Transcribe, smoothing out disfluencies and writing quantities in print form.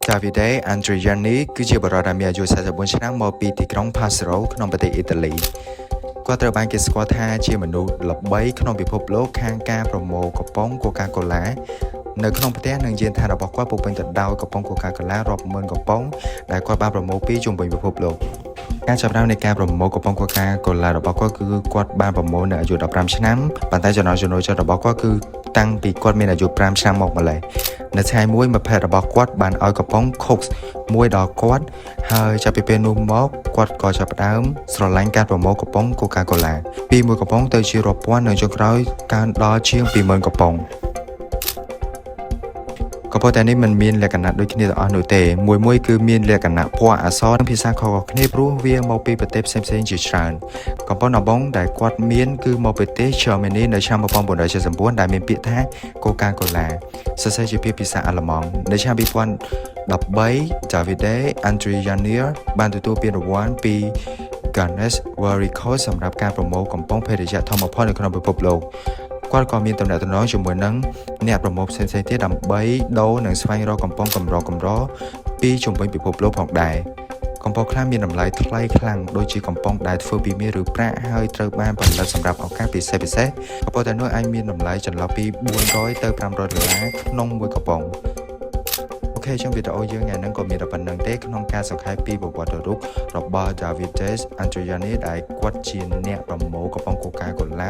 Davide Andriani គឺជាបរិយាមានអាយុ44ឆ្នាំមកពីទីក្រុង Passaro ក្នុងប្រទេសអ៊ីតាលីគាត់ត្រូវបានគេស្គាល់ថាជាមនុស្សល្បីក្នុងពិភពលោកខាងការប្រមូលកំប៉ុង Coca-Cola នៅក្នុងផ្ទះនិងយានដ្ឋានរបស់គាត់ពោពេញទៅដោយកំប៉ុង Coca-Cola រាប់ម៉ឺនកំប៉ុងដែលគាត់បានប្រមូលពីជុំវិញពិភពលោកការចាប់ផ្ដើមនៃការប្រមូលកំប៉ុង Coca-Cola របស់គាត់គឺគាត់បានប្រមូលនៅអាយុ15ឆ្នាំប៉ុន្តែចំណង់ចំណូលចិត្តរបស់គាត់គឺតាំងពីគាត់មានអាយុ5ឆ្នាំមកម្ល៉េះនៅថ្ងៃមួយមិត្តភក្តិរបស់គាត់បានឲ្យកំប៉ុង Coke មួយដល់គាត់ហើយចាប់ពីពេលនោះមកគាត់ក៏ចាប់ផ្ដើមស្រឡាញ់ការប្រមូលកំប៉ុង Coca-Cola ពីមួយកំប៉ុងទៅជារាប់ពាន់និងចុងក្រោយកើនដល់ជាង 20000 កំប៉ុងកំប៉ុងតែនេះមិនមានលក្ខណៈដូចគ្នាទាំងអស់នោះទេមួយគឺមានលក្ខណៈពណ៌អក្សរនិងភាសាខុសៗគ្នាព្រោះវាមកពីប្រទេសផ្សេងៗជាច្រើនកំប៉ុងដំបងដែលគាត់មានគឺមកពីប្រទេស Germany នៅឆ្នាំ1979ដែលមានពាក្យថា Coca-Cola សរសេរជាពាក្យភាសាអាល្លឺម៉ង់នៅឆ្នាំ2013 Davide Andriani បានទទួលពានរង្វាន់ពី Guinness World Records សម្រាប់ការប្រមូលកំប៉ុងភេសជ្ជៈធំបំផុតនៅក្នុងពិភពលោកគាត់ក៏មានតំណែងជាមួយនឹងអ្នកប្រមូលផ្សេងៗទៀតដើម្បីដូរនិងស្វែងរកកំប៉ុងកម្រពីជុំវិញពិភពលោកផងដែរកំប៉ុងខ្លះមានតម្លៃថ្លៃខ្លាំងដូចជាកំប៉ុងដែលធ្វើពីមាសឬប្រាក់ហើយត្រូវបានផលិតសម្រាប់ឱកាសពិសេសកំប៉ុងតែនោះអាចមានតម្លៃចន្លោះពី$400ទៅ$500ក្នុងមួយកំប៉ុងអូខេចឹងវីដេអូយើងថ្ងៃហ្នឹងក៏មានតែប៉ុណ្្នឹងទេក្នុងការសង្ខេបពីប្រវត្តិរូបរបស់ Davide Andriani ដែលគាត់ជាអ្នកប្រមូលកំប៉ុង Coca-Cola